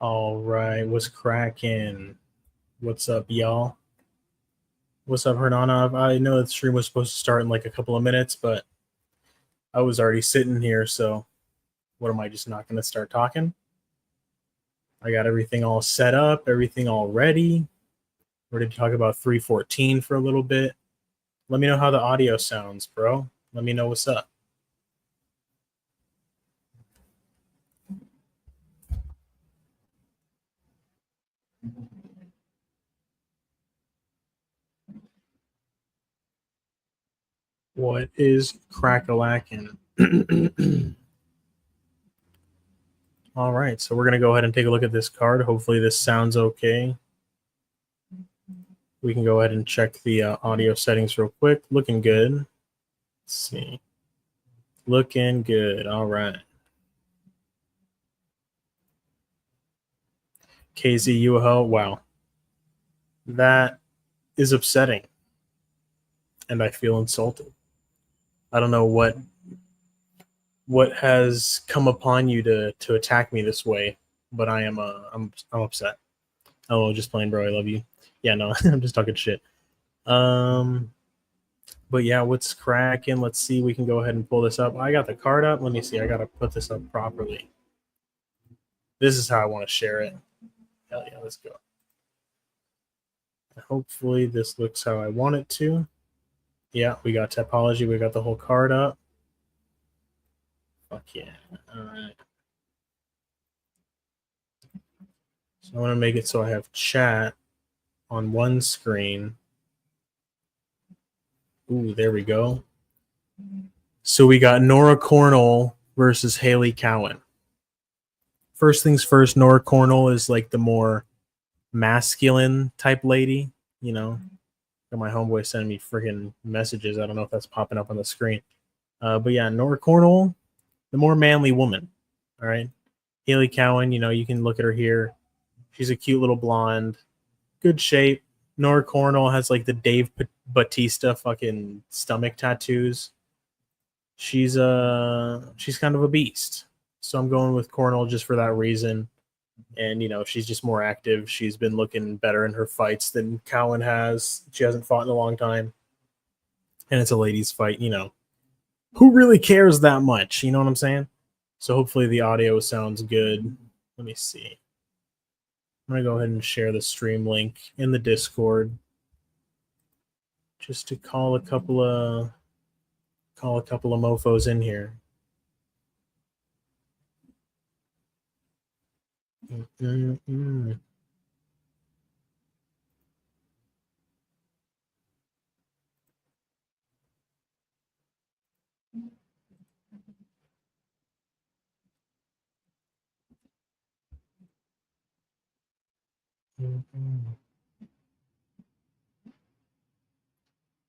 All right, what's cracking? What's up, y'all? What's up, Hernana? I know the stream was supposed to start in like a couple of minutes, but I was already sitting here, so what am I just not going to start talking? I got everything all set up, everything all ready. We're going to talk about 314 for a little bit. Let me know how the audio sounds, bro. Let me know what's up. What is crack-a-lackin'? All right, so we're going to go ahead and take a look at this card. Hopefully this sounds okay. We can go ahead and check the audio settings real quick. Looking good. Let's see. Looking good. All right. KZ UHL. Wow. That is upsetting. And I feel insulted. I don't know what has come upon you to attack me this way, but I am I'm upset. Oh, just playing, bro. I love you. Yeah, no, I'm just talking shit. But yeah, what's cracking? Let's see. We can go ahead and pull this up. I got the card up. Let me see. I got to put this up properly. This is how I want to share it. Hell yeah, let's go. Hopefully this looks how I want it to. Yeah, we got topology. We got the whole card up. Fuck yeah. All right. So I want to make it so I have chat on one screen. Ooh, there we go. So we got Nora Cornell versus Haley Cowan. First things first, Nora Cornell is like the more masculine type lady, you know. Got my homeboy sending me freaking messages. I don't know if that's popping up on the screen. But yeah, Nora Cornell, the more manly woman. All right. Haley Cowan, you know, you can look at her here. She's a cute little blonde, good shape. Nora Cornell has like the Dave Bautista fucking stomach tattoos. She's kind of a beast. So I'm going with Cornell just for that reason. And, you know, she's just more active. She's been looking better in her fights than Cowan has. She hasn't fought in a long time. And it's a ladies' fight, you know. Who really cares that much? You know what I'm saying? So hopefully the audio sounds good. Let me see. I'm going to go ahead and share the stream link in the Discord just to call a couple of mofos in here. Mm-mm-mm.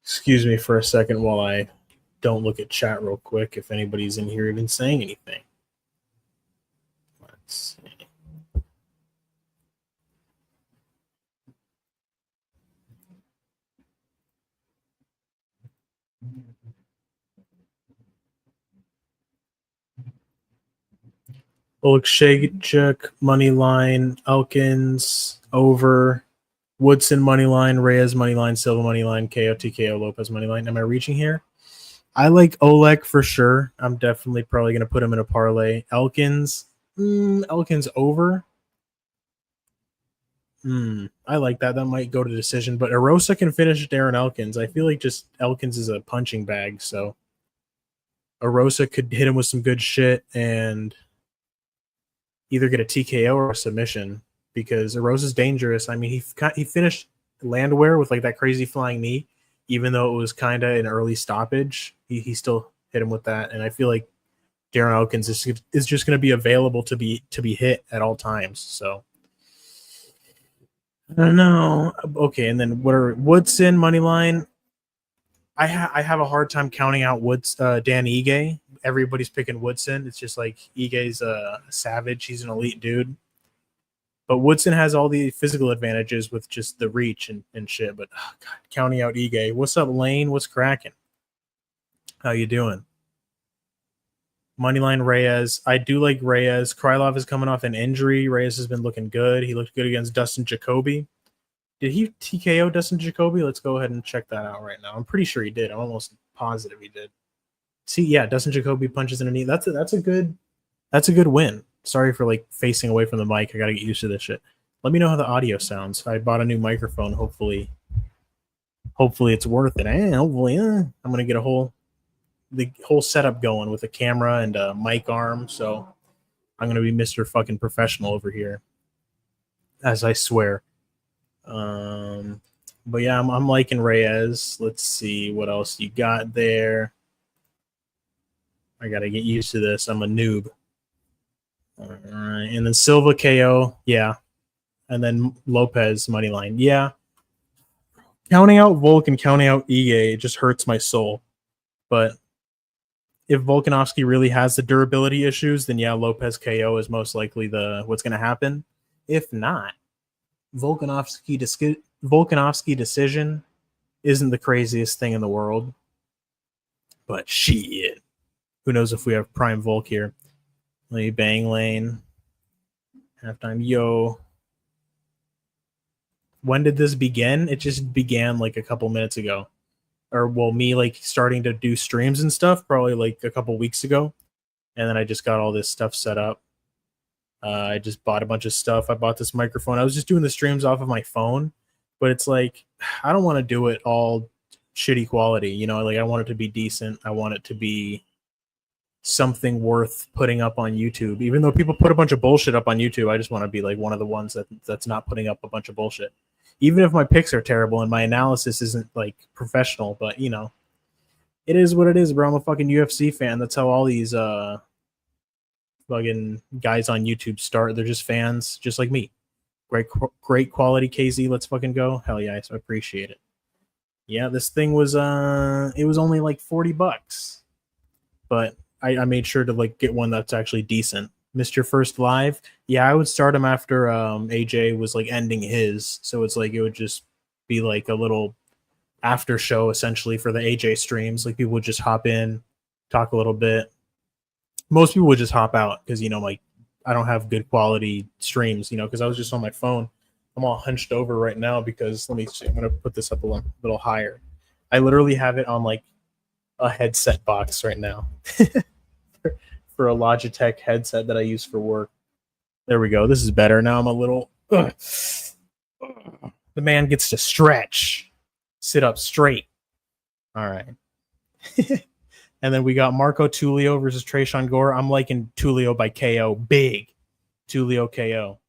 Excuse me for a second while I don't look at chat real quick if anybody's in here even saying anything. Let's see. Olekshaychuk, money line, Elkins, over, Woodson, money line, Reyes, money line, Silva, money line, KO, TKO, Lopez, money line. Am I reaching here? I like Oleg for sure. I'm definitely probably going to put him in a parlay. Elkins, Elkins over. I like that. That might go to decision, but Erosa can finish Darren Elkins. I feel like just Elkins is a punching bag, so Erosa could hit him with some good shit and either get a TKO or a submission because Erosa's dangerous. I mean, he finished Landwehr with like that crazy flying knee, even though it was kind of an early stoppage. He still hit him with that, and I feel like Darren Elkins is just going to be available to be hit at all times. So I don't know. Okay, and then what are Woodson money line? I have a hard time counting out Dan Ige. Everybody's picking Woodson. It's just like Ige's a savage. He's an elite dude. But Woodson has all the physical advantages with just the reach and shit. But oh God, counting out Ige. What's up, Lane? What's cracking? How you doing? Moneyline Reyes. I do like Reyes. Krylov is coming off an injury. Reyes has been looking good. He looked good against Dustin Jacoby. Did he TKO Dustin Jacoby? Let's go ahead and check that out right now. I'm pretty sure he did. I'm almost positive he did. See, yeah, Dustin Jacoby punches in a knee. That's a good win. Sorry for like facing away from the mic. I gotta get used to this shit. Let me know how the audio sounds. I bought a new microphone. Hopefully it's worth it. Hopefully, I'm gonna get the whole setup going with a camera and a mic arm. So I'm gonna be Mr. fucking professional over here, as I swear. But yeah, I'm liking Reyes. Let's see what else you got there. I gotta get used to this. I'm a noob. All right, and then Silva KO, yeah, and then Lopez moneyline, yeah. Counting out Volk and counting out Ige just hurts my soul. But if Volkanovski really has the durability issues, then yeah, Lopez KO is most likely what's going to happen. If not, Volkanovski decision isn't the craziest thing in the world. But shit, who knows if we have prime Volk here? Let me bang lane. Halftime, yo. When did this begin? It just began like a couple minutes ago. Or, well, me like starting to do streams and stuff probably like a couple weeks ago. And then I just got all this stuff set up. I just bought a bunch of stuff. I bought this microphone. I was just doing the streams off of my phone. But it's like, I don't want to do it all shitty quality. You know, like I want it to be decent. I want it to be something worth putting up on YouTube. Even though people put a bunch of bullshit up on YouTube, I just want to be like one of the ones that's not putting up a bunch of bullshit. Even if my picks are terrible and my analysis isn't like professional, but you know, it is what it is, bro. I'm a fucking UFC fan. That's how all these fucking guys on YouTube start. They're just fans, just like me. Great quality, KZ. Let's fucking go. Hell yeah, I appreciate it. Yeah, this thing was it was only like $40, but I made sure to like get one that's actually decent. Missed your first live? Yeah, I would start him after AJ was like ending his, so it's like it would just be like a little after show essentially for the AJ streams. Like people would just hop in, talk a little bit. Most people would just hop out because you know like I don't have good quality streams, you know, because I was just on my phone. I'm all hunched over right now because let me see. I'm gonna put this up a little higher. I literally have it on like a headset box right now. For a Logitech headset that I use for work. There we go. This is better. Now I'm a little... The man gets to stretch. Sit up straight. All right. And then we got Marco Tulio versus Tresean Gore. I'm liking Tulio by KO. Big. Tulio KO.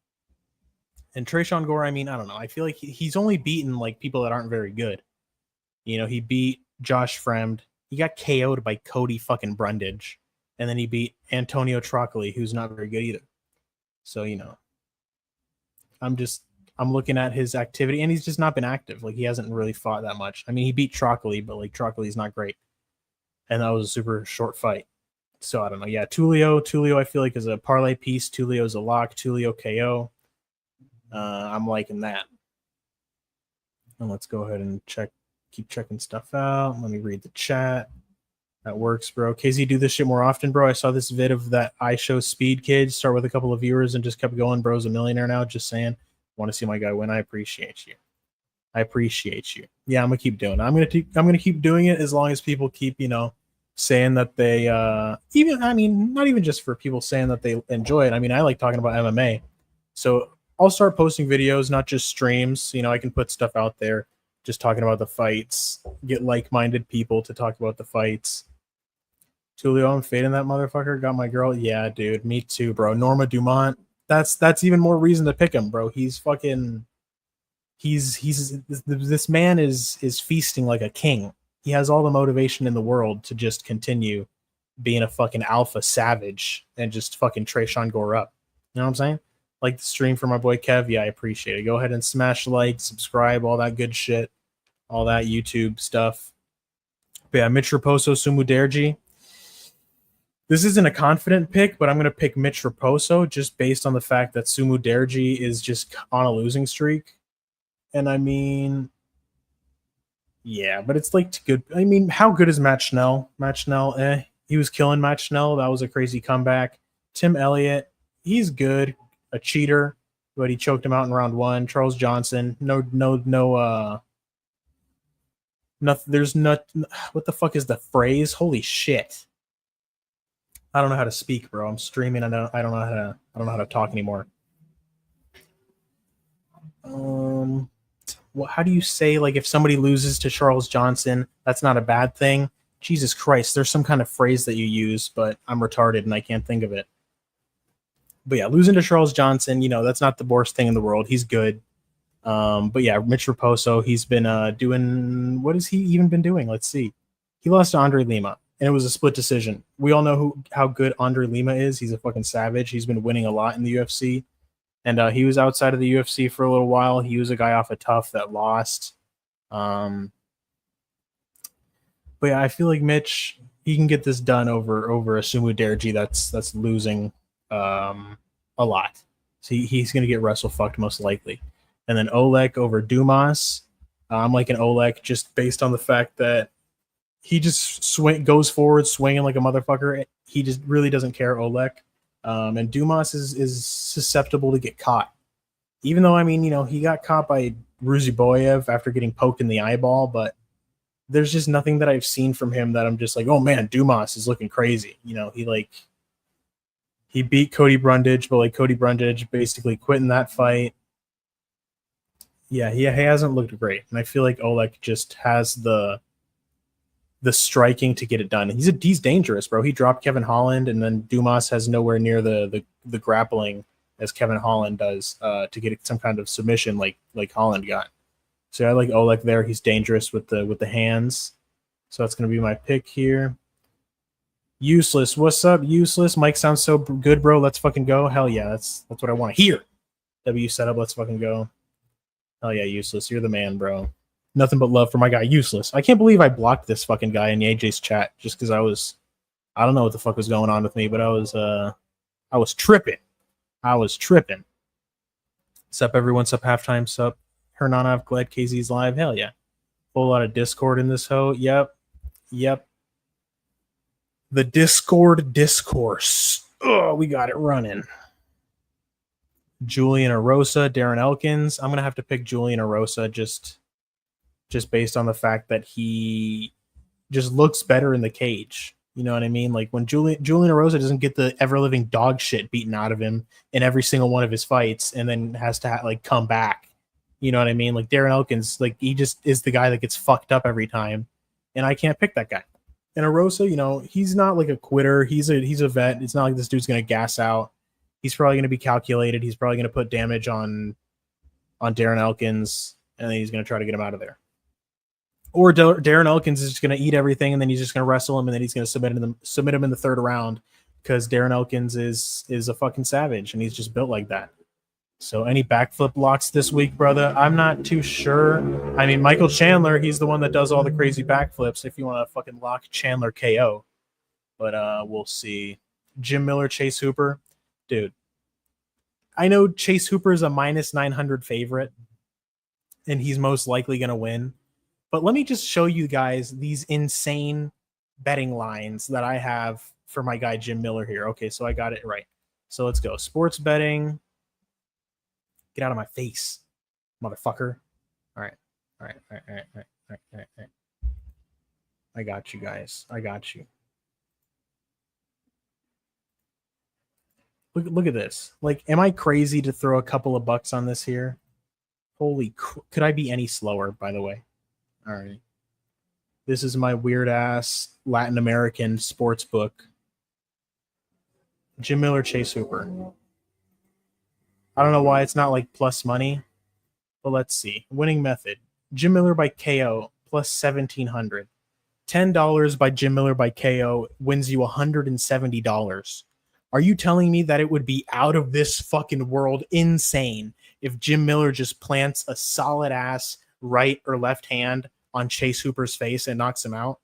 And Tresean Gore, I mean, I don't know. I feel like he's only beaten like people that aren't very good. You know, he beat Josh Fremd. He got KO'd by Cody fucking Brundage. And then he beat Antonio Trocoli, who's not very good either. So, you know, I'm looking at his activity, and he's just not been active. Like, he hasn't really fought that much. I mean, he beat Trocoli, but, like, Trocoli's not great. And that was a super short fight. So, I don't know. Yeah, Tulio, I feel like, is a parlay piece. Tulio's a lock. Tulio KO. I'm liking that. And let's go ahead and keep checking stuff out. Let me read the chat. That works, bro. KZ, do this shit more often, bro. I saw this vid of that I Show Speed kid start with a couple of viewers and just kept going. Bro's a millionaire now. Just saying. Want to see my guy win. I appreciate you. Yeah, I'm gonna keep doing it. I'm gonna keep doing it as long as people keep, you know, saying that they not even just for people saying that they enjoy it. I mean, I like talking about MMA. So I'll start posting videos, not just streams. You know, I can put stuff out there just talking about the fights, get like-minded people to talk about the fights. Tulio, I'm fading that motherfucker. Got my girl. Yeah, dude. Me too, bro. Norma Dumont. That's even more reason to pick him, bro. He's fucking. This man is feasting like a king. He has all the motivation in the world to just continue being a fucking alpha savage and just fucking Tresean Gore up. You know what I'm saying? Like the stream for my boy Kev. Yeah, I appreciate it. Go ahead and smash like, subscribe, all that good shit, all that YouTube stuff. But yeah, Mitch Raposo, Sumu Derji. This isn't a confident pick, but I'm going to pick Mitch Raposo just based on the fact that Sumu Derji is just on a losing streak. And I mean, yeah, but it's like good. I mean, how good is Matt Schnell? Matt Schnell, He was killing Matt Schnell. That was a crazy comeback. Tim Elliott, he's good, a cheater, but he choked him out in round 1. Charles Johnson, no. Nothing. There's not. What the fuck is the phrase? Holy shit! I don't know how to speak, bro. I'm streaming. I don't know how to talk anymore. How do you say, like, if somebody loses to Charles Johnson, that's not a bad thing? Jesus Christ, there's some kind of phrase that you use, but I'm retarded and I can't think of it. But yeah, losing to Charles Johnson, that's not the worst thing in the world. He's good. But yeah, Mitch Raposo, he's been doing, what has he even been doing? Let's see. He lost to Andre Lima, and it was a split decision. We all know how good Andre Lima is. He's a fucking savage. He's been winning a lot in the UFC. And he was outside of the UFC for a little while. He was a guy off of Tough that lost. But yeah, I feel like Mitch, he can get this done over a Sumu Derji that's losing a lot. So he's going to get wrestle fucked most likely. And then Oleg over Dumas. I'm liking Oleg just based on the fact that he just goes forward swinging like a motherfucker. He just really doesn't care, Oleg. And Dumas is susceptible to get caught. Even though, he got caught by Ruziboyev after getting poked in the eyeball, but there's just nothing that I've seen from him that I'm just like, oh man, Dumas is looking crazy. He beat Cody Brundage, but like Cody Brundage basically quit in that fight. Yeah, he hasn't looked great. And I feel like Oleg just has the striking to get it done. He's dangerous, bro. He dropped Kevin Holland, and then Dumas has nowhere near the grappling as Kevin Holland does to get some kind of submission like Holland got. So I like Oleg there. He's dangerous with the hands. So that's going to be my pick here. Useless. What's up, Useless? Mike sounds so good, bro. Let's fucking go. Hell yeah, that's what I want to hear. W setup. Let's fucking go. Hell yeah, Useless. You're the man, bro. Nothing but love for my guy, Useless. I can't believe I blocked this fucking guy in AJ's chat just because I don't know what the fuck was going on with me, but I was tripping. Sup, everyone. Sup, halftime. Sup, Hernanov. Glad KZ's live. Hell yeah. Whole lot of Discord in this hoe. Yep. The Discord discourse. Oh, we got it running. Julian Arosa, Darren Elkins. I'm going to have to pick Julian Arosa just based on the fact that he just looks better in the cage. You know what I mean? Like when Julian Arosa doesn't get the ever-living dog shit beaten out of him in every single one of his fights and then has to come back. You know what I mean? Like Darren Elkins, like he just is the guy that gets fucked up every time, and I can't pick that guy. And Arosa, he's not like a quitter. He's a vet. It's not like this dude's going to gas out. He's probably going to be calculated. He's probably going to put damage on Darren Elkins, and then he's going to try to get him out of there. Or Darren Elkins is just going to eat everything, and then he's just going to wrestle him, and then he's going to submit him in the third round because Darren Elkins is a fucking savage, and he's just built like that. So any backflip locks this week, brother? I'm not too sure. I mean, Michael Chandler, he's the one that does all the crazy backflips if you want to fucking lock Chandler KO. But we'll see. Jim Miller, Chase Hooper. Dude, I know Chase Hooper is a minus 900 favorite, and he's most likely going to win. But let me just show you guys these insane betting lines that I have for my guy Jim Miller here. Okay, so I got it right. So let's go. Sports betting. Get out of my face, motherfucker. All right. I got you guys. I got you. Look at this. Like, am I crazy to throw a couple of bucks on this here? Could I be any slower, by the way? All right. This is my weird ass Latin American sports book. Jim Miller, Chase Hooper. I don't know why it's not like plus money, but let's see. Winning method. Jim Miller by KO plus 1,700. $10 by Jim Miller by KO wins you $170. Are you telling me that it would be out of this fucking world insane if Jim Miller just plants a solid ass right or left hand on Chase Hooper's face and knocks him out?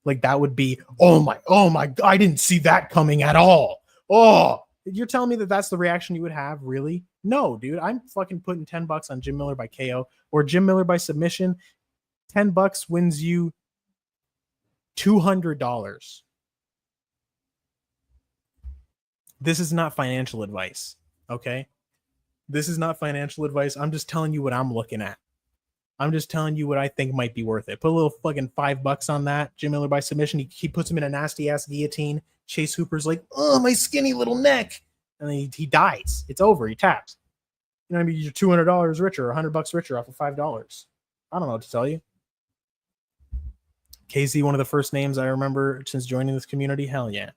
Like that would be, oh my, I didn't see that coming at all. Oh, you're telling me that that's the reaction you would have? Really? No, dude. I'm fucking putting $10 on Jim Miller by KO or Jim Miller by submission. $10 wins you $200. This is not financial advice, okay? This is not financial advice. I'm just telling you what I'm looking at. I'm just telling you what I think might be worth it. Put a little fucking $5 on that. Jim Miller by submission. He puts him in a nasty ass guillotine. Chase Hooper's like, oh, my skinny little neck. And then he dies. It's over. He taps. You know what I mean? You're $200 richer or $100 richer off of $5. I don't know what to tell you. KZ, one of the first names I remember since joining this community. Hell yeah.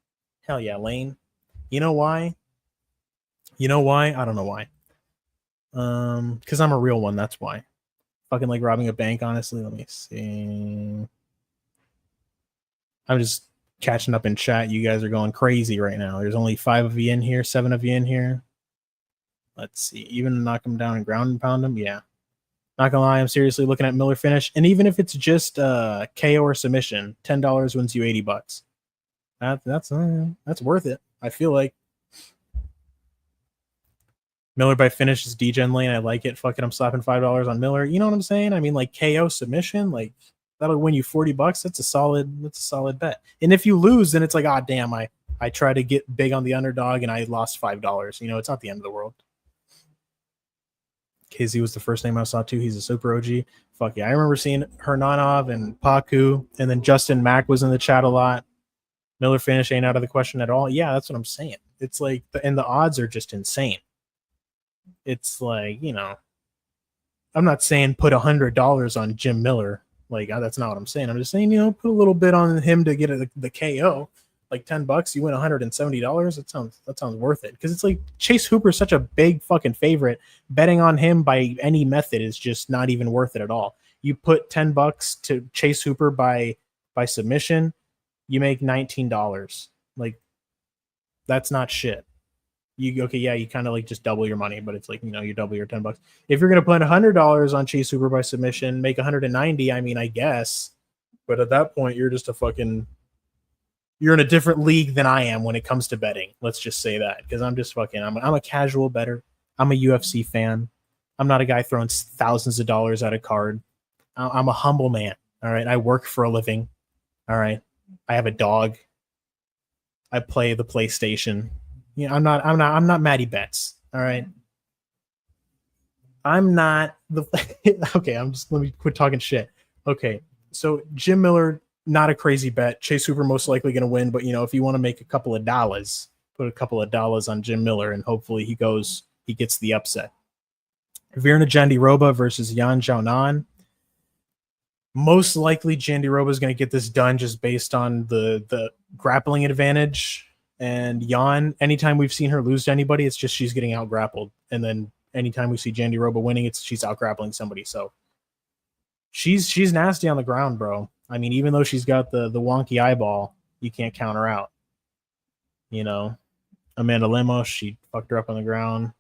Hell yeah, Lane. You know why? I don't know why. Because I'm a real one. That's why. Fucking like robbing a bank, honestly. Let me see. I'm just catching up in chat. You guys are going crazy right now. There's only 5 of you in here, 7 of you in here. Let's see. Even knock him down and ground and pound him. Yeah. Not gonna lie, I'm seriously looking at Miller finish. And even if it's just KO or submission, $10 wins you $80. That's worth it. I feel like Miller by finish is DGen lane. I like it. Fuck it, I'm slapping $5 on Miller. You know what I'm saying? I mean, like KO submission, like that'll win you $40. That's a solid bet. And if you lose, then it's like, ah, damn, I try to get big on the underdog and I lost $5. You know, it's not the end of the world. KZ was the first name I saw too. He's a super OG. Fuck yeah. I remember seeing Hernanov and Paku, and then Justin Mack was in the chat a lot. Miller finish ain't out of the question at all. Yeah, that's what I'm saying. It's like, and the odds are just insane. It's like, you know, I'm not saying put $100 on Jim Miller. Like, that's not what I'm saying. I'm just saying, you know, put a little bit on him to get the KO. Like $10, you win $170. That sounds worth it. Because it's like Chase Hooper's such a big fucking favorite. Betting on him by any method is just not even worth it at all. You put $10 to Chase Hooper by submission, you make $19. Like, that's not shit. You kind of like just double your money, but it's like, you know, you double your $10. If you're gonna put $100 on Chase Hooper by submission, make 190. I mean, I guess, but at that point, you're just you're in a different league than I am when it comes to betting. Let's just say that, because I'm just I'm a casual bettor. I'm a UFC fan. I'm not a guy throwing thousands of dollars at a card. I'm a humble man. All right, I work for a living. All right, I have a dog. I play the PlayStation. You know, I'm not Matty Betts. All right. I'm not the okay. Let me quit talking shit. Okay. So Jim Miller, not a crazy bet. Chase Hooper most likely going to win, but you know, if you want to make a couple of dollars, put a couple of dollars on Jim Miller, and hopefully he gets the upset. Virna Jandiroba versus Yan Xiaonan. Most likely Jandiroba is going to get this done just based on the grappling advantage. And Yan, anytime we've seen her lose to anybody, it's just she's getting out grappled. And then anytime we see Jandiroba winning, it's she's out grappling somebody. So she's nasty on the ground, bro. I mean, even though she's got the wonky eyeball, you can't count her out. You know, Amanda Lemos, she fucked her up on the ground.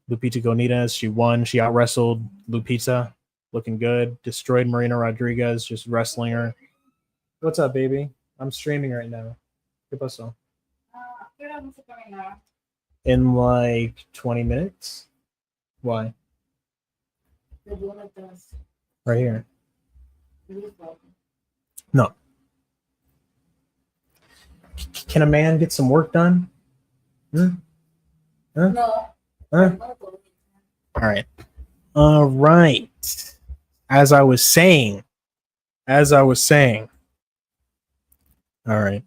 Lupita Gonitas, she won. She out wrestled Lupita, looking good. Destroyed Marina Rodriguez, just wrestling her. What's up, baby? I'm streaming right now. ¿Qué pasó? In like 20 minutes? Why? Right here. No. Can a man get some work done? Huh? No. Huh? All right. All right. As I was saying. All right.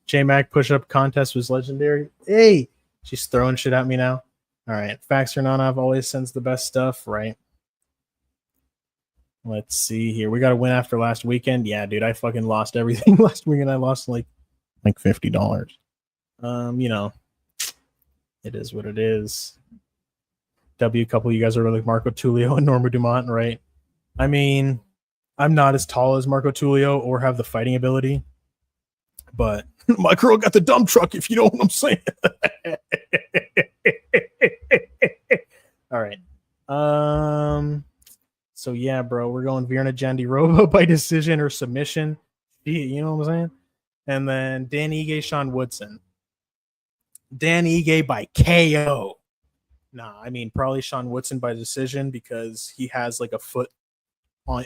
J-Mac push-up contest was legendary. Hey, she's throwing shit at me now. All right. Fax Hernanov always sends the best stuff, right? Let's see here. We got a win after last weekend. Yeah, dude, I fucking lost everything last weekend. I lost like $50. You know, it is what it is. W, couple of you guys are like Marco Tullio and Norma Dumont, right? I mean, I'm not as tall as Marco Tullio or have the fighting ability, but my girl got the dump truck, if you know what I'm saying. All right. So yeah, bro, we're going Virna Jandiroba by decision or submission. You know what I'm saying? And then Dan Ige, Sean Woodson. Dan Ige by KO. Nah, I mean probably Sean Woodson by decision because he has like a foot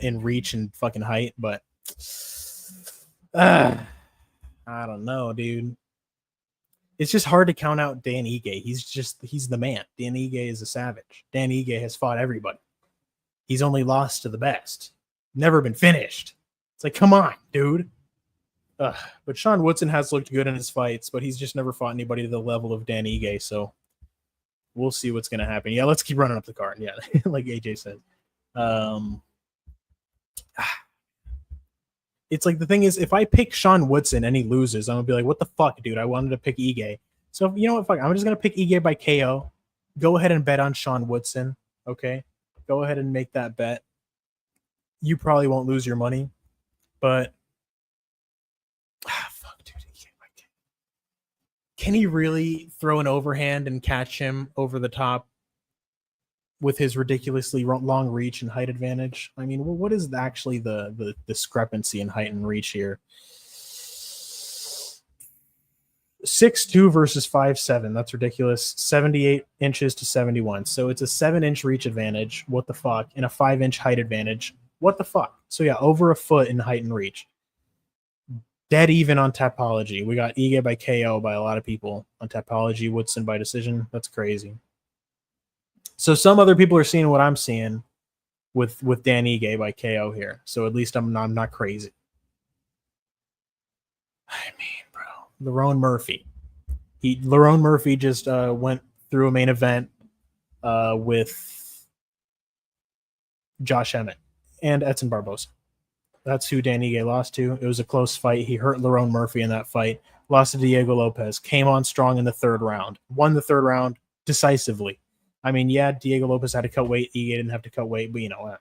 in reach and fucking height, but I don't know, dude. it's just hard to count out Dan Ige. He's the man. Dan Ige is a savage. Dan Ige has fought everybody. He's only lost to the best. Never been finished. It's like, come on, dude. But Sean Woodson has looked good in his fights, but he's just never fought anybody to the level of Dan Ige. So we'll see what's going to happen. Yeah, let's keep running up the card. Yeah, like AJ said. It's like the thing is, if I pick Sean Woodson and he loses, I'm going to be like, what the fuck, dude? I wanted to pick Ige. So, you know what? Fuck, I'm just going to pick Ige by KO. Go ahead and bet on Sean Woodson. Okay? Go ahead and make that bet. You probably won't lose your money, but fuck, dude. Can he really throw an overhand and catch him over the top with his ridiculously long reach and height advantage? I mean, what is actually the discrepancy in height and reach here? 6'2" versus 5'7". That's ridiculous. 78 inches to 71. So it's a 7-inch reach advantage. What the fuck? And a 5-inch height advantage. What the fuck? So yeah, over a foot in height and reach. Dead even on Tapology. We got Ige by KO by a lot of people on Tapology. Woodson by decision. That's crazy. So some other people are seeing what I'm seeing with Dan Ige by KO here. So at least I'm not crazy. I mean, bro, Lerone Murphy just went through a main event with Josh Emmett and Edson Barbosa. That's who Dan Ige lost to. It was a close fight. He hurt Lerone Murphy in that fight. Lost to Diego Lopez. Came on strong in the third round. Won the third round decisively. I mean, yeah, Diego Lopez had to cut weight. Ige didn't have to cut weight, but you know what?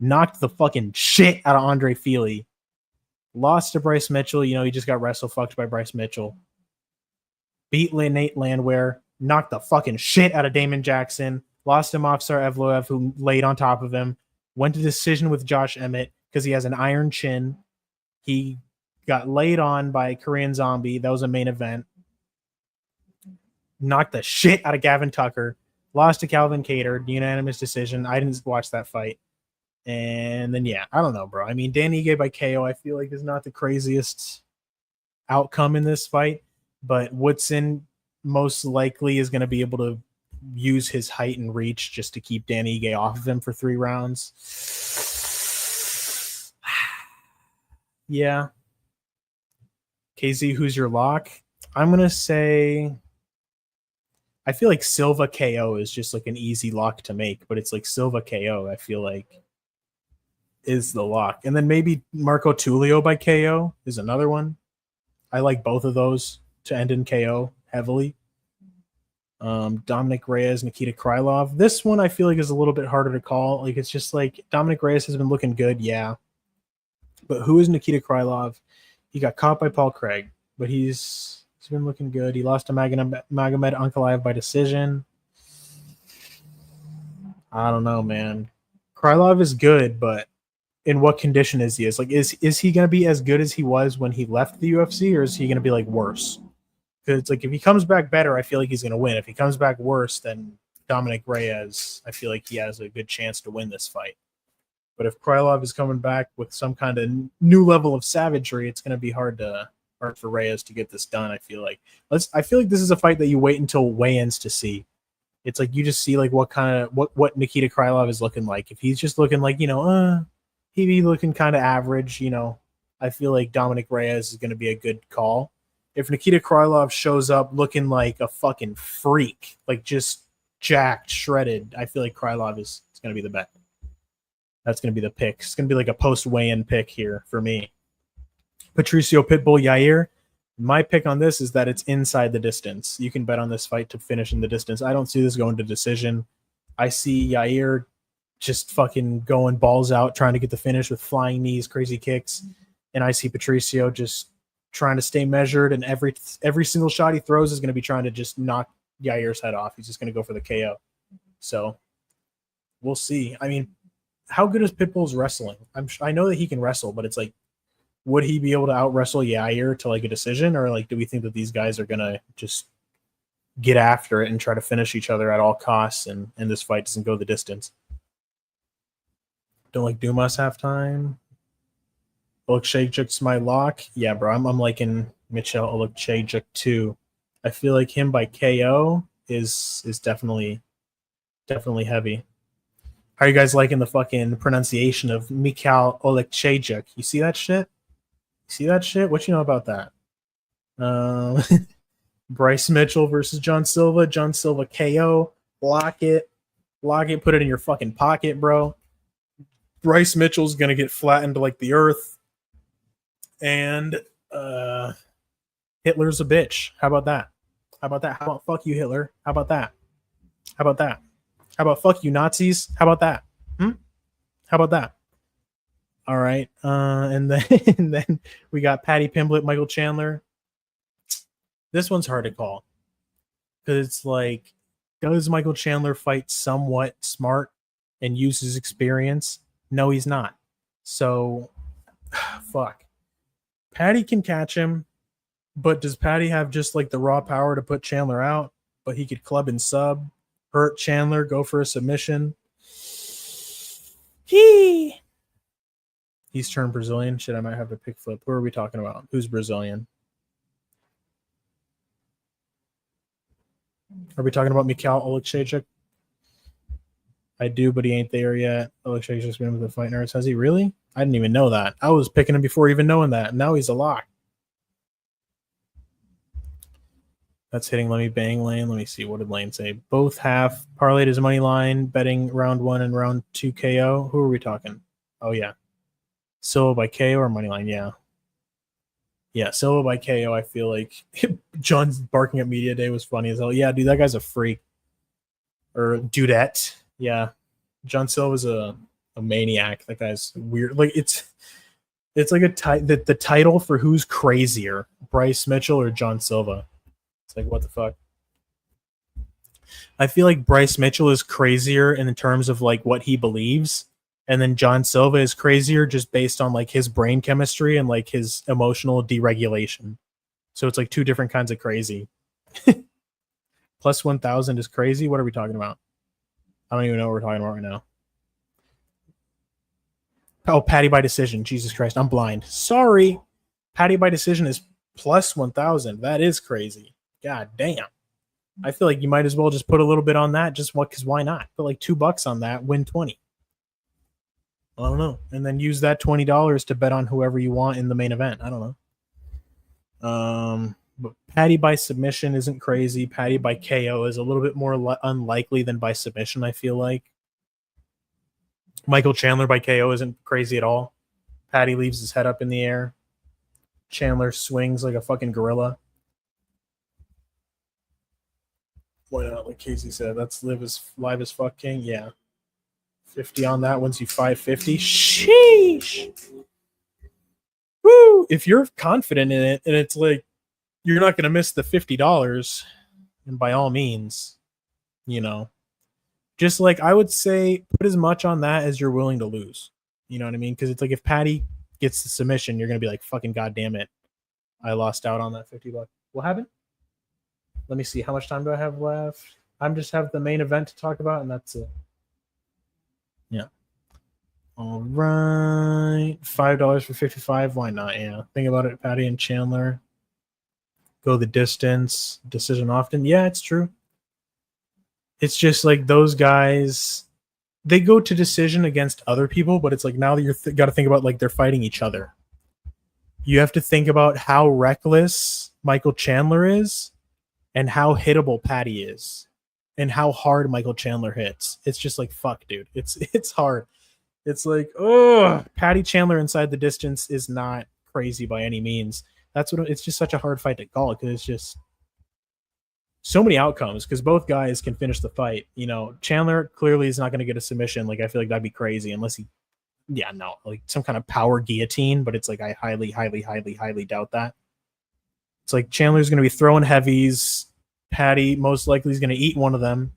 Knocked the fucking shit out of Andre Fili. Lost to Bryce Mitchell. You know, he just got wrestle fucked by Bryce Mitchell. Beat Nate Landwehr. Knocked the fucking shit out of Damon Jackson. Lost to Movsar Evloev, who laid on top of him. Went to decision with Josh Emmett because he has an iron chin. He got laid on by Korean Zombie. That was a main event. Knocked the shit out of Gavin Tucker. Lost to Calvin Cater. Unanimous decision. I didn't watch that fight. And then, yeah, I don't know, bro. I mean, Dan Ige by KO, I feel like is not the craziest outcome in this fight. But Woodson most likely is going to be able to use his height and reach just to keep Dan Ige off of him for 3 rounds. Yeah. KZ, who's your lock? I'm going to say... I feel like Silva KO is just like an easy lock to make, but it's like Silva KO, I feel like, is the lock. And then maybe Marco Tulio by KO is another one. I like both of those to end in KO heavily. Dominic Reyes, Nikita Krylov. This one I feel like is a little bit harder to call. Like, it's just like Dominic Reyes has been looking good, yeah. But who is Nikita Krylov? He got caught by Paul Craig, but he's been looking good. He lost to Magomed Ankalaev by decision. I don't know, man. Krylov is good, but in what condition is he? Is he going to be as good as he was when he left the UFC, or is he going to be like worse? Because it's like if he comes back better, I feel like he's going to win. If he comes back worse, then Dominic Reyes, I feel like he has a good chance to win this fight. But if Krylov is coming back with some kind of new level of savagery, it's going to be hard for Reyes to get this done. I feel like this is a fight that you wait until weigh-ins to see. It's like you just see like what Nikita Krylov is looking like. If he's just looking like, he'd be looking kind of average, I feel like Dominic Reyes is going to be a good call. If Nikita Krylov shows up looking like a fucking freak, like just jacked, shredded, I feel like Krylov is going to be the bet. That's going to be the pick. It's going to be like a post-weigh-in pick here for me. Patricio Pitbull Yair. My pick on this is that it's inside the distance. You can bet on this fight to finish in the distance. I don't see this going to decision. I see Yair just fucking going balls out, trying to get the finish with flying knees, crazy kicks. And I see Patricio just trying to stay measured, and every single shot he throws is going to be trying to just knock Yair's head off. He's just going to go for the KO. So we'll see. I mean, how good is Pitbull's wrestling? I know that he can wrestle, but it's like, would he be able to out wrestle Yair to like a decision, or like do we think that these guys are gonna just get after it and try to finish each other at all costs, and this fight doesn't go the distance? Don't like Dumas halftime. Oleksejuk my lock. Yeah, bro, I'm liking Michel Oleksejuk too. I feel like him by KO is definitely heavy. How are you guys liking the fucking pronunciation of Mikhail Oleksiejczuk? You see that shit? You see that shit? What you know about that? Bryce Mitchell versus John Silva. John Silva KO. Lock it. Put it in your fucking pocket, bro. Bryce Mitchell's gonna get flattened like the earth. And Hitler's a bitch. How about that? How about fuck you, Hitler? How about that? How about fuck you, Nazis? How about that? How about that? All right. And then we got Paddy Pimblett, Michael Chandler. This one's hard to call. Because it's like, does Michael Chandler fight somewhat smart and use his experience? No, he's not. So, fuck. Paddy can catch him, but does Paddy have just like the raw power to put Chandler out? But he could club and sub, hurt Chandler, go for a submission. He's turned Brazilian. Shit, I might have to pick flip. Who are we talking about? Who's Brazilian? Are we talking about Mikhail Oleksiejczuk? I do, but he ain't there yet. Oleksiejczuk's been with the fight nerds. Has he really? I didn't even know that. I was picking him before even knowing that. Now he's a lock. That's hitting Let Me Bang Lane. Let me see. What did Lane say? Both half parlayed his money line, betting round 1 and round 2 KO. Who are we talking? Oh, yeah. Silva by KO or money line? Yeah. Yeah, Silva by KO. I feel like John's barking at media day was funny as hell. Yeah, dude, that guy's a freak. Or dudette. Yeah. John Silva's a maniac. That guy's weird. Like it's like the title for who's crazier, Bryce Mitchell or John Silva. It's like, what the fuck? I feel like Bryce Mitchell is crazier in terms of like what he believes. And then John Silva is crazier just based on like his brain chemistry and like his emotional deregulation. So it's like two different kinds of crazy. Plus 1,000 is crazy. What are we talking about? I don't even know what we're talking about right now. Oh, Paddy by decision. Jesus Christ, I'm blind. Sorry. Paddy by decision is plus 1,000. That is crazy. God damn. I feel like you might as well just put a little bit on that. Just what? Because why not? Put like $2 on that. Win 20. I don't know. And then use that $20 to bet on whoever you want in the main event. I don't know. But Paddy by submission isn't crazy. Paddy by KO is a little bit more unlikely than by submission, I feel like. Michael Chandler by KO isn't crazy at all. Paddy leaves his head up in the air. Chandler swings like a fucking gorilla. Why not? Like Casey said, that's live as fuck king. Yeah. 50 on that once you 550. Sheesh. Woo! If you're confident in it and it's like you're not going to miss the $50, and by all means, you know, just like I would say put as much on that as you're willing to lose. You know what I mean? Because it's like if Paddy gets the submission, you're going to be like, fucking goddamn it. I lost out on that $50. What happened? Let me see. How much time do I have left? I'm just have the main event to talk about, and that's it. Yeah. All right. $5 for 55. Why not? Yeah. Think about it, Paddy and Chandler. Go the distance. Decision often. Yeah, it's true. It's just like those guys, they go to decision against other people, but it's like now that you're got to think about like they're fighting each other. You have to think about how reckless Michael Chandler is and how hittable Paddy is and how hard Michael Chandler hits. It's just like, fuck, dude. It's hard. It's like, oh, Paddy Chandler inside the distance is not crazy by any means. That's what it's just such a hard fight to call because it's just so many outcomes because both guys can finish the fight. You know, Chandler clearly is not going to get a submission. Like, I feel like that'd be crazy unless he, yeah, no, like some kind of power guillotine, but it's like, I highly doubt that. It's like Chandler's going to be throwing heavies. Paddy most likely is going to eat one of them.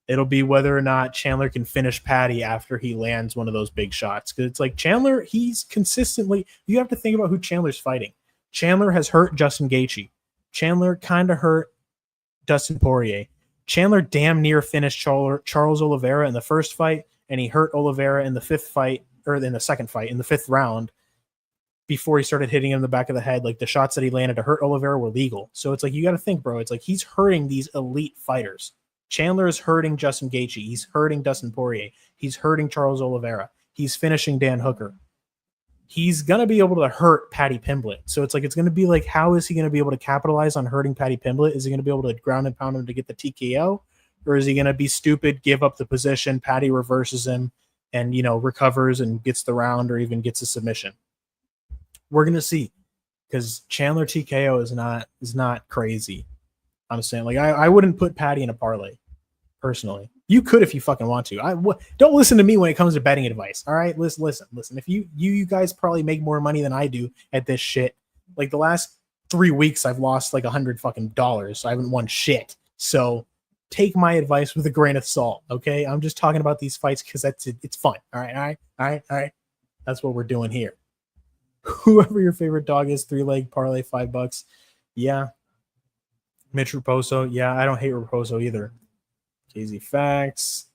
It'll be whether or not Chandler can finish Paddy after he lands one of those big shots. Because it's like Chandler, he's consistently, you have to think about who Chandler's fighting. Chandler has hurt Justin Gaethje. Chandler kind of hurt Dustin Poirier. Chandler damn near finished Charles Oliveira in the first fight, and he hurt Oliveira in the fifth fight, or in the second fight, in the fifth round. before he started hitting him in the back of the head. Like the shots that he landed to hurt Oliveira were legal. So it's like, you got to think, bro. It's like he's hurting these elite fighters. Chandler is hurting Justin Gaethje. He's hurting Dustin Poirier. He's hurting Charles Oliveira. He's finishing Dan Hooker. He's going to be able to hurt Paddy Pimblett. So it's like, it's going to be like, how is he going to be able to capitalize on hurting Paddy Pimblett? Is he going to be able to ground and pound him to get the TKO? Or is he going to be stupid, give up the position, Paddy reverses him and, recovers and gets the round or even gets a submission? We're going to see, because Chandler TKO is not crazy. I'm saying, like, I wouldn't put Paddy in a parlay personally. You could if you fucking want to. Don't listen to me when it comes to betting advice. All right, listen. If you guys probably make more money than I do at this shit. Like the last 3 weeks, I've lost like $100 fucking dollars. So I haven't won shit. So take my advice with a grain of salt. Okay, I'm just talking about these fights because it's fun. All right. That's what we're doing here. Whoever your favorite dog is, 3-leg parlay, $5. Yeah. Mitch Raposo. Yeah, I don't hate Raposo either. KZ Facts.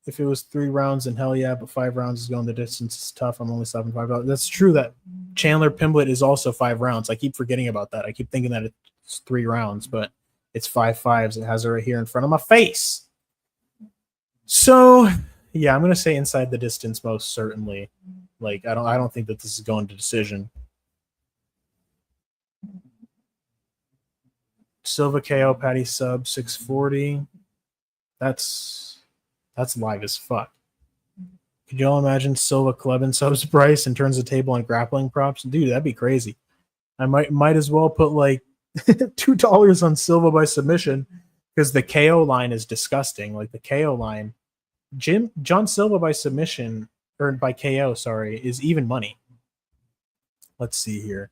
If it was 3 rounds, then hell yeah, but 5 rounds is going the distance. It's tough. I'm only stopping $5. That's true that Chandler Pimblett is also 5 rounds. I keep forgetting about that. I keep thinking that it's 3 rounds, but it's 5 5s. It has it right here in front of my face. So yeah, I'm gonna say inside the distance most certainly. Like I don't think that this is going to decision. Silva KO, Patty sub 640. That's live as fuck. Could y'all imagine Silva clubbing subs price and turns the table on grappling props? Dude, that'd be crazy. I might as well put like $2 on Silva by submission, because the KO line is disgusting. Like the KO line, John Silva by submission or by KO, sorry, is even money. Let's see here.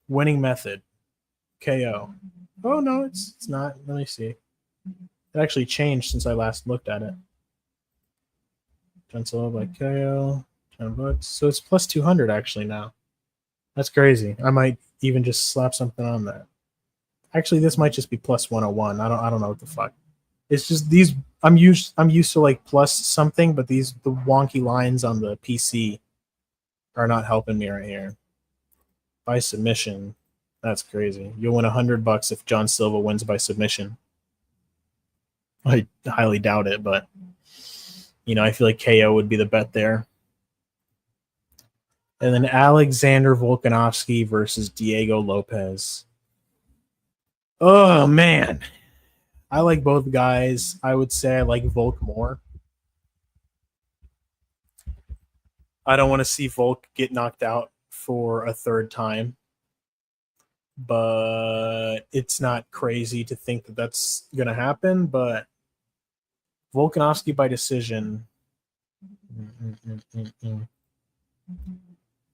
Winning method, KO. Oh no, it's not. Let me see. It actually changed since I last looked at it. John Silva by KO, $10. So it's plus 200 actually now. That's crazy. I might even just slap something on that. Actually, this might just be plus 101. I don't know what the fuck. It's just these. I'm used to like plus something, but the wonky lines on the PC are not helping me right here. By submission, that's crazy. You'll win $100 if John Silva wins by submission. I highly doubt it, but I feel like KO would be the bet there. And then Alexander Volkanovski versus Diego Lopez. Oh man, I like both guys. I would say I like Volk more. I don't want to see Volk get knocked out for a 3rd time, but it's not crazy to think that that's going to happen. But Volkanovski by decision.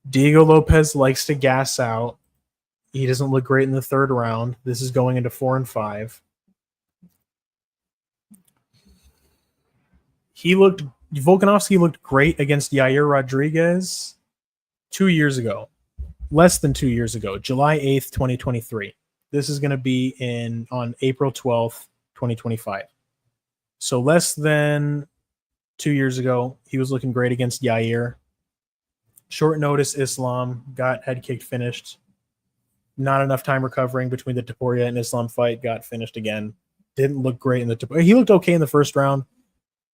Diego Lopez likes to gas out. He doesn't look great in the 3rd round. This is going into 4 and 5. Volkanovski looked great against Yair Rodriguez 2 years ago. Less than 2 years ago, July 8th, 2023. This is going to be on April 12th, 2025. So less than 2 years ago, he was looking great against Yair. Short notice Islam, got head kicked, finished. Not enough time recovering between the Topuria and Islam fight, got finished again. Didn't look great in the Topuria. He looked okay in the 1st round,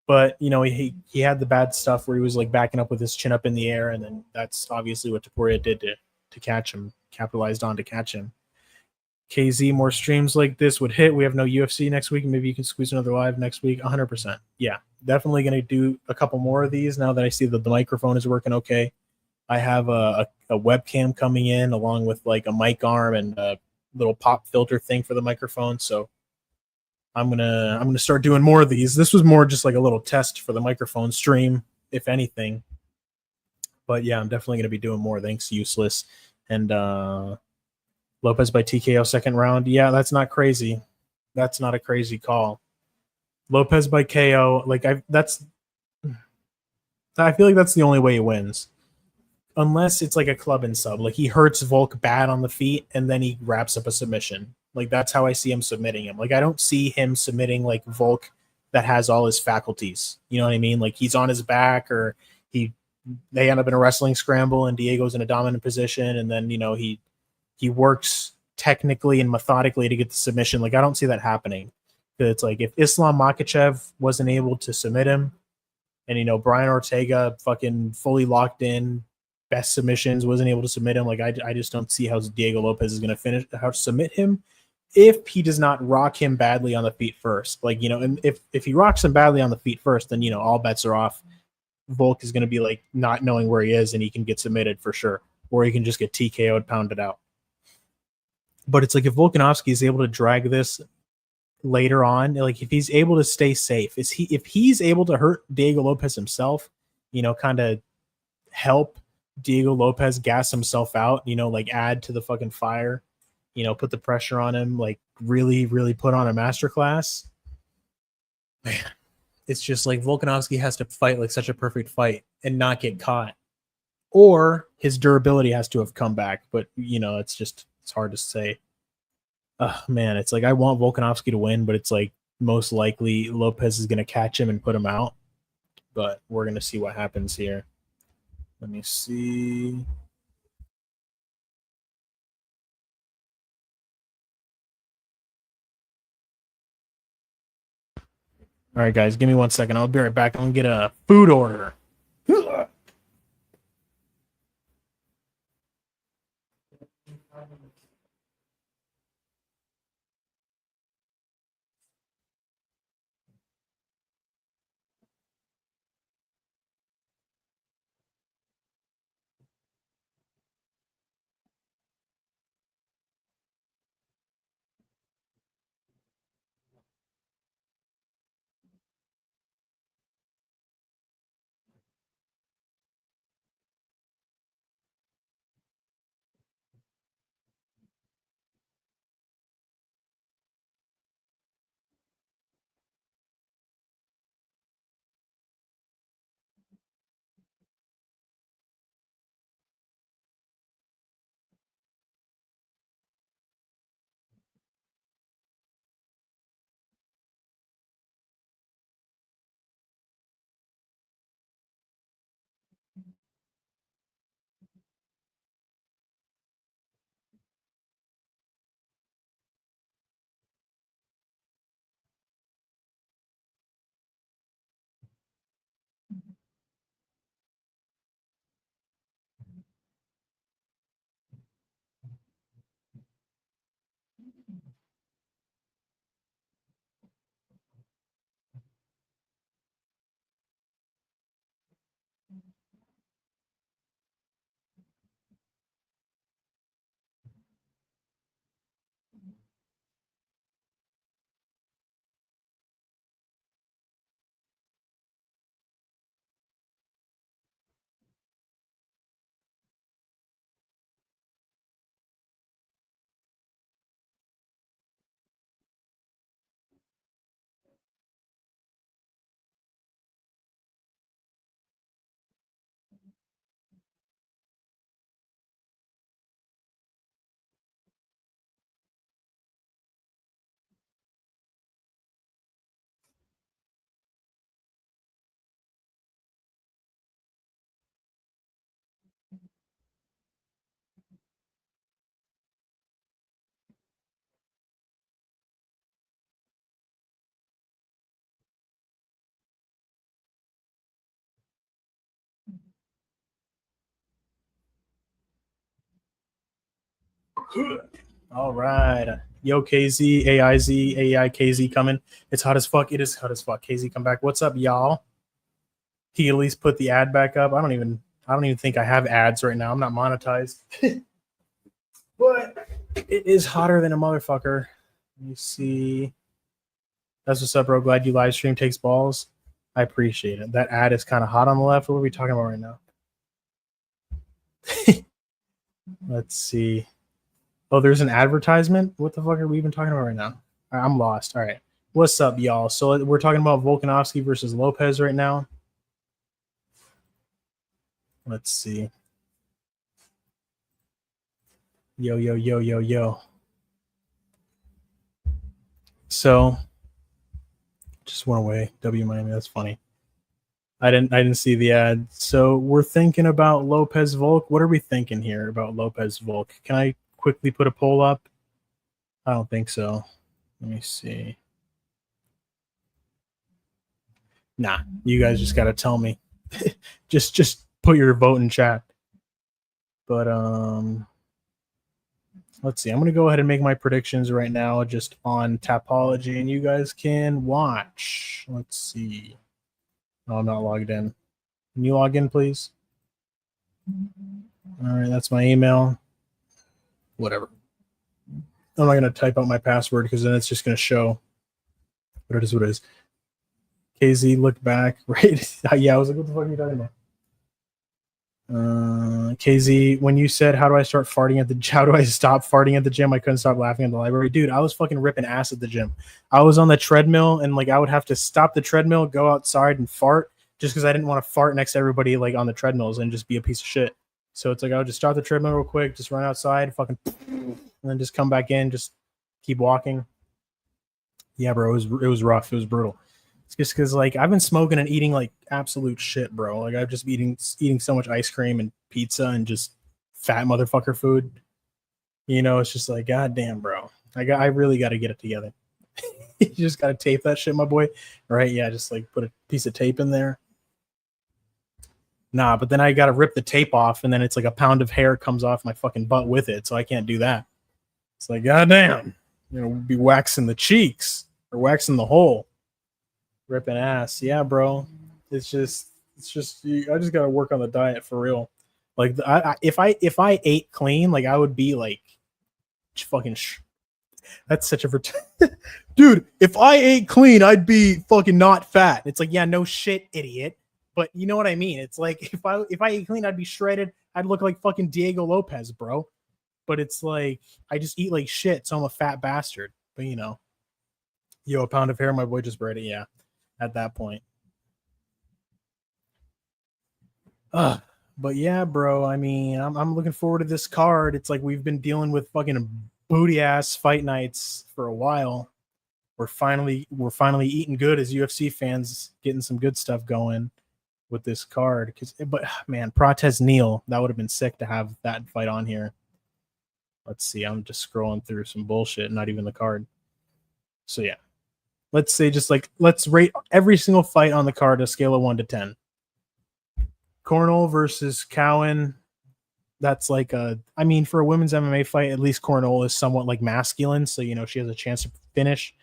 but he had the bad stuff where he was like backing up with his chin up in the air, and then that's obviously what Topuria did to catch him, capitalized on to catch him. KZ, more streams like this would hit. We have no UFC next week. Maybe you can squeeze another live next week. 100%. Yeah, definitely going to do a couple more of these now that I see that the microphone is working okay. I have a webcam coming in along with like a mic arm and a little pop filter thing for the microphone. So I'm gonna start doing more of these. This was more just like a little test for the microphone stream, if anything. But yeah, I'm definitely gonna be doing more. Thanks, Useless. And Lopez by TKO 2nd round. Yeah, that's not crazy. That's not a crazy call. Lopez by KO. I feel like that's the only way he wins. Unless it's like a club and sub. Like he hurts Volk bad on the feet and then he wraps up a submission. Like that's how I see him submitting him. Like I don't see him submitting like Volk that has all his faculties. You know what I mean? Like he's on his back or he they end up in a wrestling scramble, and Diego's in a dominant position, and then he works technically and methodically to get the submission. Like I don't see that happening. It's like if Islam Makhachev wasn't able to submit him, and Brian Ortega fucking fully locked in, best submissions, wasn't able to submit him. Like I just don't see how Diego Lopez is going to how to submit him if he does not rock him badly on the feet first. Like and if he rocks him badly on the feet first, then all bets are off. Volk is going to be like not knowing where he is, and he can get submitted for sure, or he can just get TKO'd, pounded out. But it's like if Volkanovski is able to drag this later on, like if he's able to stay safe, if he's able to hurt Diego Lopez himself, kind of help Diego Lopez gas himself out, like add to the fucking fire, put the pressure on him, like really, really put on a masterclass. Man, it's just like Volkanovski has to fight like such a perfect fight and not get caught, or his durability has to have come back. But it's hard to say. Man, it's like I want Volkanovski to win, but it's like most likely Lopez is going to catch him and put him out. But we're going to see what happens here. Let me see. All right, guys, give me 1 second. I'll be right back. I'm going to get a food order. All right. Yo, KZ, AIZ, AIKZ coming. It's hot as fuck. It is hot as fuck. KZ, come back. What's up, y'all? He at least put the ad back up. I don't even think I have ads right now. I'm not monetized. But it is hotter than a motherfucker. Let me see. That's what's up, bro. Glad you live stream takes balls. I appreciate it. That ad is kind of hot on the left. What are we talking about right now? Let's see. Oh, there's an advertisement? What the fuck are we even talking about right now? I'm lost. All right. What's up, y'all? So we're talking about Volkanovski versus Lopez right now. Let's see. Yo, yo, yo, yo, yo. So, just went away. W Miami, that's funny. I didn't see the ad. So we're thinking about Lopez Volk. What are we thinking here about Lopez Volk? Can I quickly put a poll up? I don't think so. Let me see. Nah, you guys just gotta tell me. just put your vote in chat. But let's see. I'm gonna go ahead and make my predictions right now, just on Tapology, and you guys can watch. Let's see. Oh, I'm not logged in. Can you log in, please? All right, that's my email. Whatever. I'm not gonna type out my password because then it's just gonna show. But it is what it is. KZ looked back, right? Yeah, I was like, what the fuck are you talking about? KZ, when you said how do I stop farting at the gym, I couldn't stop laughing at the library. Dude, I was fucking ripping ass at the gym. I was on the treadmill and like I would have to stop the treadmill, go outside and fart just because I didn't want to fart next to everybody like on the treadmills and just be a piece of shit. So it's like I would just stop the treadmill real quick, just run outside, fucking, and then just come back in, just keep walking. Yeah, bro, it was rough. It was brutal. It's just because like I've been smoking and eating like absolute shit, bro. Like I've just eating so much ice cream and pizza and just fat motherfucker food. You know, it's just like, god damn, bro. I really got to get it together. You just got to tape that shit, my boy. Right? Yeah, just like put a piece of tape in there. Nah, but then I got to rip the tape off, and then it's like a pound of hair comes off my fucking butt with it, so I can't do that. It's like, goddamn, you know, be waxing the cheeks or waxing the hole, ripping ass. Yeah, bro. It's just I just gotta work on the diet for real. Like, if I ate clean, like I would be like, fucking. That's such a dude. If I ate clean, I'd be fucking not fat. It's like, yeah, no shit, idiot. But you know what I mean? It's like if I ate clean, I'd be shredded. I'd look like fucking Diego Lopez, bro. But it's like I just eat like shit, so I'm a fat bastard. But you know, a pound of hair, my boy just bred it. Yeah, at that point. But yeah, bro. I mean, I'm looking forward to this card. It's like we've been dealing with fucking booty ass fight nights for a while. We're finally eating good as UFC fans, getting some good stuff going with this card. But man, Protez Neal, that would have been sick to have that fight on here. Let's see. I'm just scrolling through some bullshit, not even the card. So yeah, let's say just like let's rate every single fight on the card a scale of 1 to 10. Cornell versus Cowan. That's like I mean, for a women's MMA fight, at least Cornell is somewhat like masculine, so you know she has a chance to finish.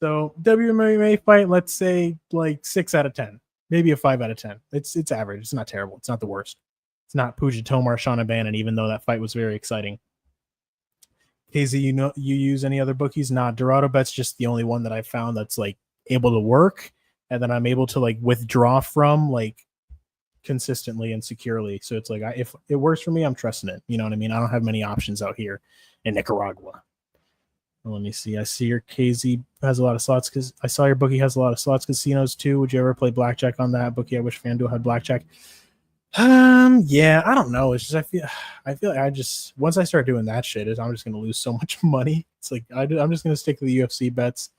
So WMMA fight, let's say like 6 out of 10, maybe a 5 out of 10. It's average. It's not terrible. It's not the worst. It's not Puja Tomar, Shauna Bannon, even though that fight was very exciting. KZ, you use any other bookies? Nah, Dorado Bet's just the only one that I found that's like able to work, and then I'm able to like withdraw from like consistently and securely. So it's like if it works for me, I'm trusting it. You know what I mean? I don't have many options out here in Nicaragua. Well, let me see. I see your KZ has a lot of slots because I saw your bookie has a lot of slots casinos too. Would you ever play blackjack on that bookie? I wish FanDuel had blackjack. Yeah, I don't know. It's just I feel like I just once I start doing that shit, I'm just gonna lose so much money. It's like I'm just gonna stick to the UFC bets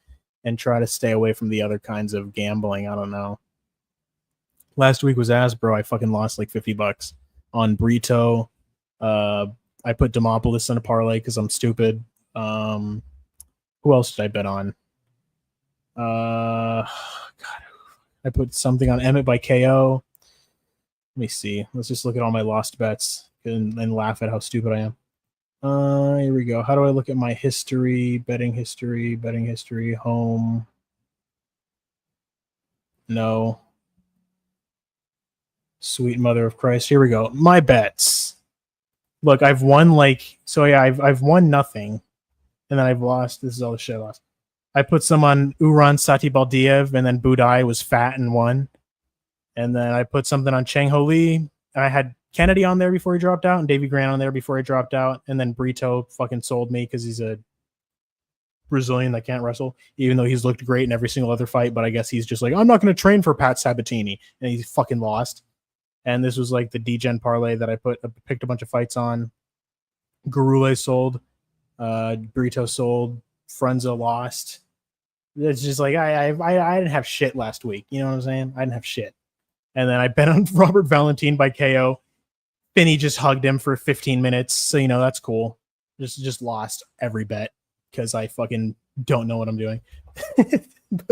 and try to stay away from the other kinds of gambling. I don't know. Last week was ass, bro. I fucking lost like $50 on Brito. I put Demopolis in a parlay because I'm stupid. Who else did I bet on? God, I put something on Emmett by KO. Let me see. Let's just look at all my lost bets and laugh at how stupid I am. Here we go. How do I look at my history? Betting history, home. No. Sweet mother of Christ. Here we go. My bets. Look, I've won I've won nothing. And then I've lost. This is all the shit I lost. I put some on Uran Sati Baldiev, and then Budai was fat and won. And then I put something on Chang Ho Lee. I had Kennedy on there before he dropped out, and Davey Grant on there before he dropped out. And then Brito fucking sold me because he's a Brazilian that can't wrestle, even though he's looked great in every single other fight. But I guess he's just like, I'm not going to train for Pat Sabatini. And he's fucking lost. And this was like the D-Gen parlay that I picked a bunch of fights on. Gurule sold. Brito sold. Frenzo lost. It's just like I didn't have shit last week. You know what I'm saying? I didn't have shit. And then I bet on Robert Valentin by KO. Finney just hugged him for 15 minutes. So, that's cool. Just lost every bet because I fucking don't know what I'm doing.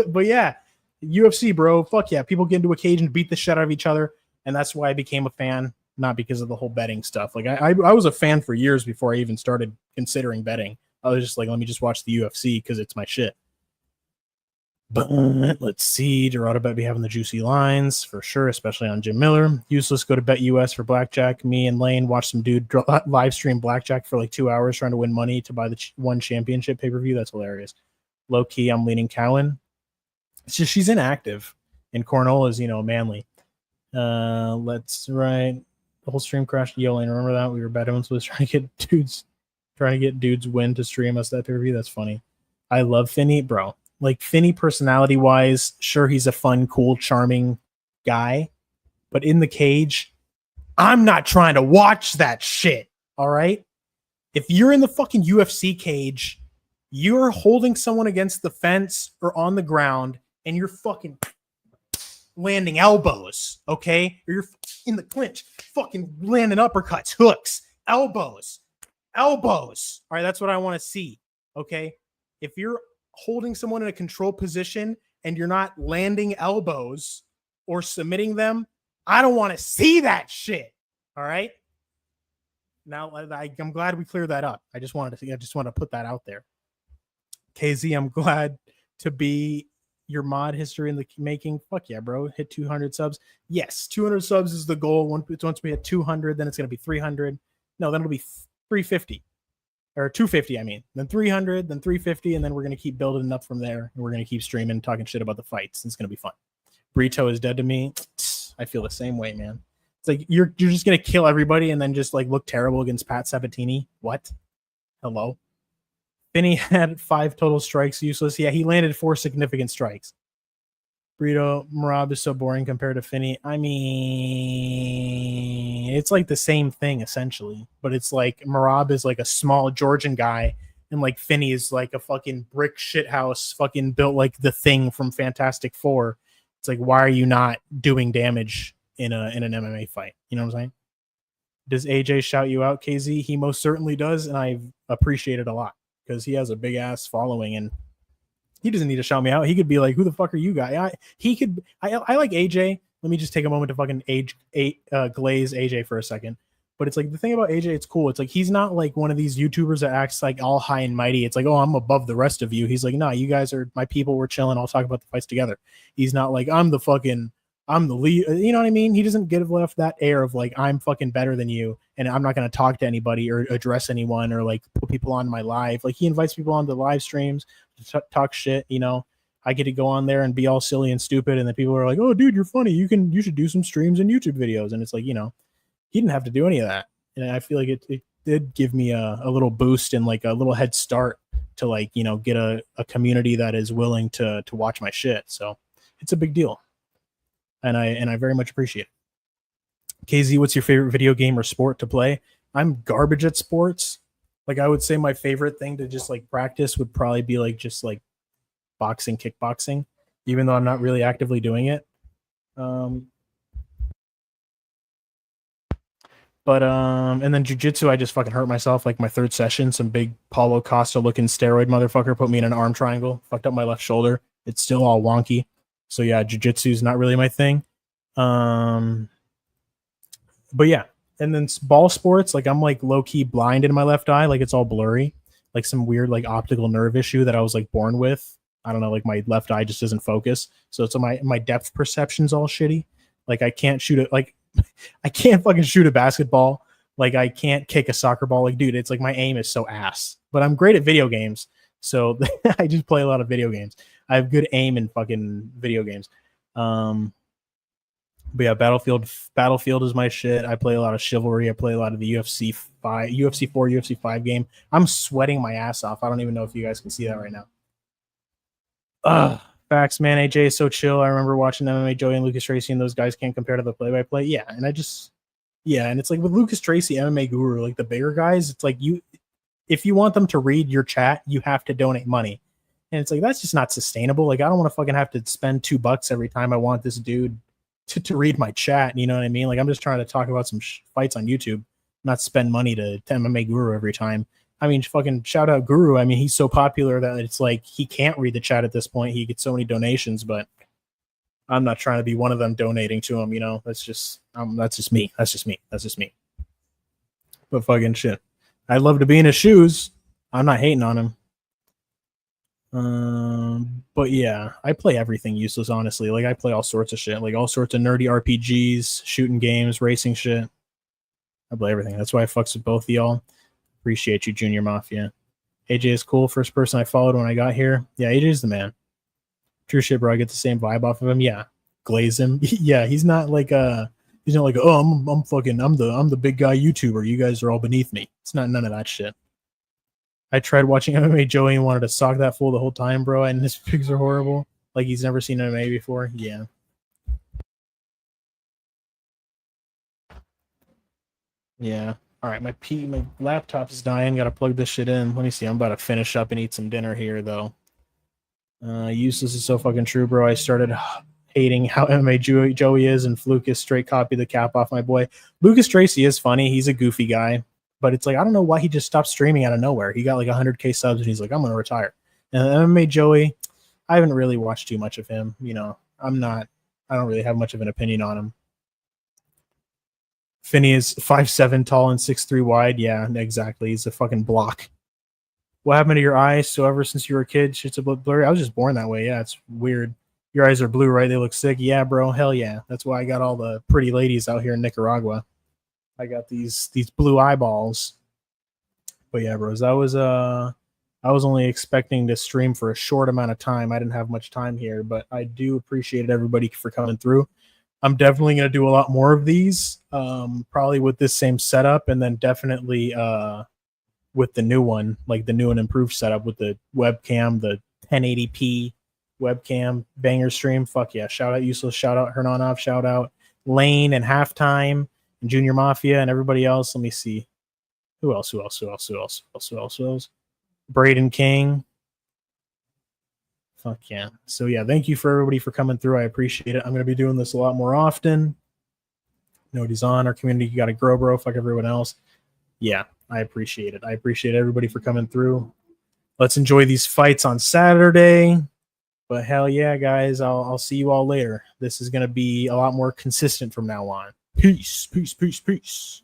but yeah, UFC, bro. Fuck yeah. People get into a cage and beat the shit out of each other. And that's why I became a fan, not because of the whole betting stuff. Like I was a fan for years before I even started considering betting. I was just like, let me just watch the UFC because it's my shit. But let's see. Dorado bet be having the juicy lines for sure, especially on Jim Miller. Useless. Go to Bet US for blackjack. Me and Lane watch some dude live stream blackjack for like 2 hours trying to win money to buy the one championship pay-per-view. That's hilarious. Low key, I'm leaning Cowan. It's just she's inactive, and Cornell is manly. Let's right. The whole stream crashed. Yo, Lane, remember that we were betting was trying to get dudes win to stream us that pay-per-view. That's funny. I love Finney, bro. Like Finney, personality-wise, sure, he's a fun, cool, charming guy. But in the cage, I'm not trying to watch that shit, all right? If you're in the fucking UFC cage, you're holding someone against the fence or on the ground, and you're fucking landing elbows, okay? Or you're in the clinch, fucking landing uppercuts, hooks, elbows. All right, that's what I want to see, okay? If you're holding someone in a control position and you're not landing elbows or submitting them, I don't want to see that shit. All right. Now I'm glad we cleared that up. I just wanted to put that out there. KZ, I'm glad to be your mod history in the making. Fuck yeah, bro. Hit 200 subs. Yes. 200 subs is the goal. Once we hit 200, then it's going to be 300. No, then it'll be 350. Or 250, I mean. Then 300, then 350, and then we're going to keep building up from there. And we're going to keep streaming, talking shit about the fights. It's going to be fun. Brito is dead to me. I feel the same way, man. It's like you're just going to kill everybody and then just like look terrible against Pat Sabatini. What? Hello? Finney had 5 total strikes, useless. Yeah, he landed 4 significant strikes. Brito, Marab is so boring compared to Finney. I mean, it's like the same thing essentially, but it's like Marab is like a small Georgian guy, and like Finney is like a fucking brick shithouse, fucking built like the Thing from Fantastic Four. It's like, why are you not doing damage in an MMA fight? You know what I'm saying? Does AJ shout you out, KZ? He most certainly does, and I appreciate it a lot because he has a big ass following and. He doesn't need to shout me out. He could be like, "Who the fuck are you, guy?" I like AJ. Let me just take a moment to fucking glaze AJ for a second. But it's like the thing about AJ, it's cool. It's like he's not like one of these YouTubers that acts like all high and mighty. It's like, oh, I'm above the rest of you. He's like, no, you guys are my people. We're chilling. I'll talk about the fights together. He's not like I'm the lead. You know what I mean? He doesn't give off that air of like I'm fucking better than you, and I'm not going to talk to anybody or address anyone or like put people on my live. Like he invites people on the live streams to talk shit. I get to go on there and be all silly and stupid, and then people are like, "Oh, dude, you're funny. You should do some streams and YouTube videos." And it's like, he didn't have to do any of that, and I feel like it did give me a little boost and like a little head start to like get a community that is willing to watch my shit. So it's a big deal. And I very much appreciate it. KZ, what's your favorite video game or sport to play? I'm garbage at sports. Like I would say my favorite thing to just like practice would probably be like just like boxing, kickboxing, even though I'm not really actively doing it. And then jiu-jitsu, I just fucking hurt myself like my 3rd session. Some big Paulo Costa looking steroid motherfucker put me in an arm triangle, fucked up my left shoulder. It's still all wonky. So yeah, jiu-jitsu is not really my thing. But yeah, and then ball sports, like I'm like low-key blind in my left eye, like it's all blurry, like some weird like optical nerve issue that I was like born with. I don't know, like my left eye just doesn't focus. So my depth perception's all shitty. Like I can't shoot it, like I can't fucking shoot a basketball. Like I can't kick a soccer ball. Like, dude, it's like my aim is so ass. But I'm great at video games. So I just play a lot of video games. I have good aim in fucking video games. But yeah, Battlefield is my shit. I play a lot of Chivalry. I play a lot of the UFC 4, UFC 5 game. I'm sweating my ass off. I don't even know if you guys can see that right now. Facts, man. AJ is so chill. I remember watching MMA Joey and Lucas Tracy, and those guys can't compare to the play-by-play. Yeah, and and it's like with Lucas Tracy, MMA Guru, like the bigger guys, it's like if you want them to read your chat, you have to donate money. And it's like, that's just not sustainable. Like, I don't want to fucking have to spend $2 every time I want this dude to read my chat. You know what I mean? Like I'm just trying to talk about some fights on YouTube, not spend money to MMA Guru every time. I mean, fucking shout out Guru. I mean, he's so popular that it's like he can't read the chat at this point. He gets so many donations, but I'm not trying to be one of them donating to him. You know, that's just me. That's just me. That's just me. But fucking shit, I'd love to be in his shoes. I'm not hating on him. But yeah, I play everything useless, honestly. Like I play all sorts of shit, like all sorts of nerdy RPGs, shooting games, racing shit. I play everything. That's why I fucks with both of y'all. Appreciate you, Junior Mafia. AJ is cool. First person I followed when I got here. Yeah, AJ's the man. True shit, bro. I get the same vibe off of him. Yeah. Glaze him. Yeah, he's not like oh, I'm the big guy YouTuber. You guys are all beneath me. It's not none of that shit. I tried watching MMA Joey and wanted to sock that fool the whole time, bro, and his pigs are horrible. Like he's never seen MMA before. Yeah. Yeah. All right, my laptop is dying. Gotta plug this shit in. Let me see. I'm about to finish up and eat some dinner here, though. Useless is so fucking true, bro. I started hating how MMA Joey is, and Lucas straight copied the cap off my boy. Lucas Tracy is funny. He's a goofy guy, but it's like I don't know why he just stopped streaming out of nowhere. He got like 100K subs, and he's like, I'm gonna retire. And MMA Joey, I haven't really watched too much of him. You know, I don't really have much of an opinion on him. Finney is 5'7" tall and 6'3" wide. Yeah, exactly. He's a fucking block. What happened to your eyes? So ever since you were a kid, shit's a bit blurry. I was just born that way. Yeah, it's weird. Your eyes are blue, right? They look sick. Yeah, bro. Hell yeah. That's why I got all the pretty ladies out here in Nicaragua. I got these blue eyeballs. But yeah, bros, I was only expecting to stream for a short amount of time. I didn't have much time here, but I do appreciate everybody for coming through. I'm definitely going to do a lot more of these, probably with this same setup, and then definitely with the new one, like the new and improved setup with the webcam, the 1080p webcam banger stream. Fuck yeah. Shout out Useless, shout out Hernanov, shout out Lane and Halftime and Junior Mafia and everybody else. Let me see. Who else? Braden King. Fuck yeah. So yeah, thank you for everybody for coming through. I appreciate it. I'm going to be doing this a lot more often. Nobody's on our community. You got to grow, bro. Fuck everyone else. Yeah, I appreciate it. I appreciate everybody for coming through. Let's enjoy these fights on Saturday. But hell yeah, guys, I'll see you all later. This is going to be a lot more consistent from now on. Peace, peace, peace, peace.